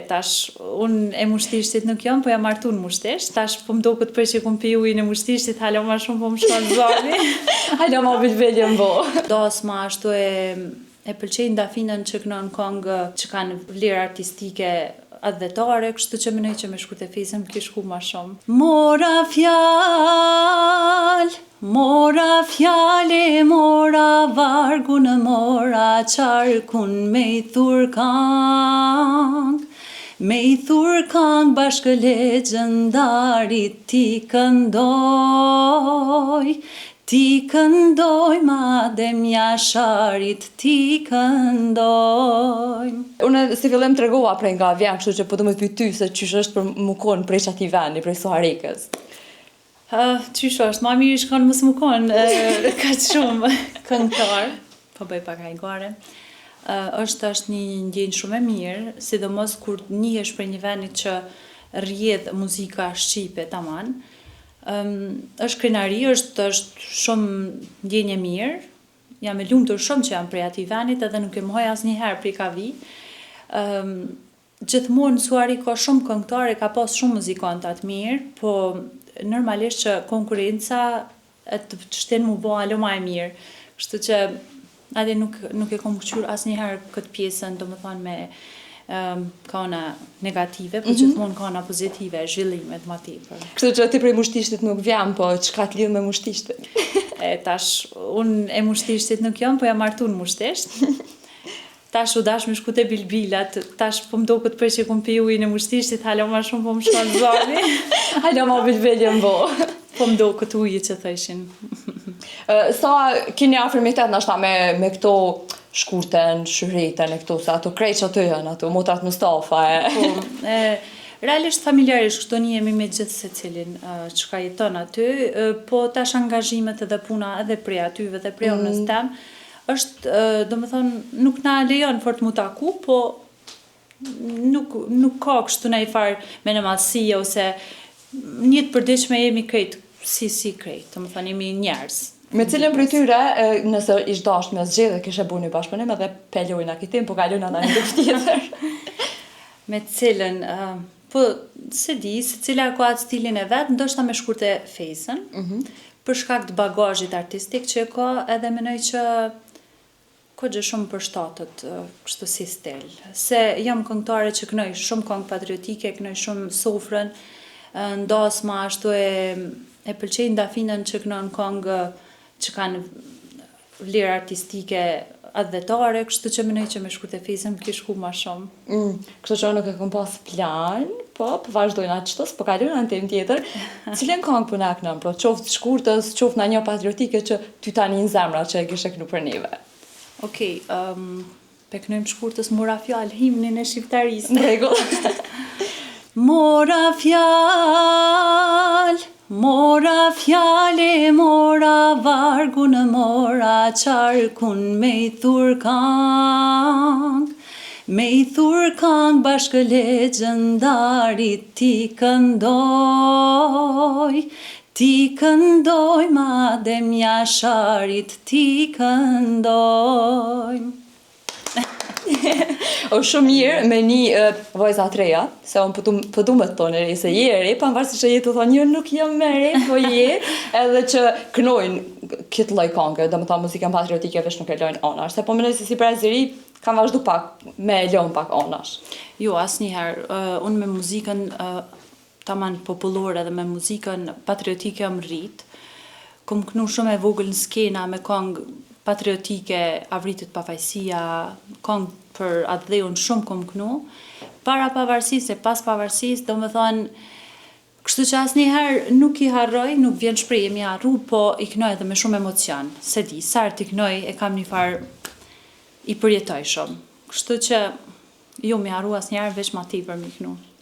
Tash, unë e mushtishtit nuk jam, po jam martu në mushtisht. Tash, po më do këtë për që kum pi ujnë e mushtishtit, hala ma shumë po më shkon zoni. Hala ma bilbelje më bo. Das ma ashtu e pëlqejnë dafinën që kënon këngë që kanë vlerë artistike adhetare, kështu që mënej që me shku të fesën më kishku ma shumë. Mora fjale, mora vargun, mora qarkun me i thur këngë. Me i thur këngë bashkë legendarit ti këndoj, madem jasharit ti këndoj. Unë si fillim të regova prej nga vjen, kështu që po të më pyet ty se qysh është për më konë prej qati vendi, prej Saharikës. Qysh është, ma mirë shkon mësë më konë, ka shumë këngëtar, po bëj pak hajgare. është një ndjenjë shumë e mirë, sidomos kur njihesh për një vendit që rrjedh muzika shqipe taman. Është krenari, është shumë ndjenjë e mirë. Jam e lumtur shumë që jam prej atij vendit edhe nuk e mohoj asnjëherë prej ka vi. Gjithmonë Suari ka shumë këngëtarë, ka pas shumë muzikantë të mirë, po normalisht që konkurenca të shten mu bë alo më e mirë. Kështu që ade nuk e kom këqyr asnjëherë këtë pjesën, domethënë me kana negative, po gjithmonë kana pozitive, zhvillimet më tepër. Kështu që ti prej Mushtishtit nuk vjen, po çka të lidh me Mushtishtin? Tash unë e Mushtishtit nuk jam, po jam martu në Mushtisht. Tash u dash me shku te Bilbilat, tash po më do këtë për që kum pi ujnë e Mushtishtit, hala ma shumë po më shkon zoni. Hala ma bilbelje më bo. Po më do këtë ujë që thëshin. Sa keni afërmitet nashta me këto shkurten, shyreten e këto, se ato krejt që ato janë, ato motrat Mustafa realisht familjarisht kështu një jemi me gjithë se cilin që ka jeton aty, po tash angazhimet edhe puna edhe prej atyve dhe prej unës tem, është, do më thonë, nuk na lejon fort mu taku, po nuk ka kështu na i farë me në madhësia, ose njëtë përdiqme jemi krejt, si krejt, do më thonë, jemi njerës. Me cilën për tyre, nëse ish dasht me zgjedhje, kishe bu një bashkëpunim edhe pelojnë akitim, po kalojnë anë një tjetër. Me cilën, po se di, se cila ka atë stilin e vetë, ndoshta me shkurte fejsën, për shkak të bagazhit artistik që ka, edhe menoj që ko gjë shumë për shtatët, kështu si stil. Se jam këngëtare që kënoj shumë këngë patriotike, kënoj shumë sofrën, ndas ma ashtu e pëlqejnë dafinën që kënon këngë që kanë vlerë artistike adhetare, kështu që mënej që me shku të fesën më kishku ma shumë. Kështu që nuk e kom pas plan, po vazhdojnë atë qëtës, po kalojnë në tem tjetër. Cilën këngë për në kënëm, pro qoftë shkurtës, qoftë në një patriotike që ty tani në zemra që e kishe kënu për neve? Okej, pe kënojmë shkurtës Mora fjallë, himnin e shqiptarisë. Në regull. Mora fjale, mora vargun, mora qarkun me i thur këngë. Me i thur këngë bashkë legendarit ti këndoj, madem jasharit ti këndoj. O shumë mirë me një vajza të reja, se unë pëdu me të tonë re, se je re, pavarësisht që je të thonë, njërë nuk jam me re, po je, edhe që kënojnë këtë lloj këngë, dhe më tha muzikën patriotike vesh nuk e lojnë anash, se po mënoj se si për zëri, kam vazhdu pak me e lojnë pak anash. Jo, asnjëherë, unë me muzikën taman popullore dhe me muzikën patriotike jam rrit, kom kënu shumë e vogël në skena me këngë patriotike, avritit pafajësia, këngë për atë dheun shumë kom kënu, para pavarësisë e pas pavarësisë, do më thonë, kështu që asnjëherë nuk i harroj, nuk vjen shprehje mi harru, po i kënoj edhe me shumë emocion, se di, sartë i kënoj e kam një farë i përjetoj shumë, kështu që jo mi harru asnjëherë veç ma tepër mi kënu.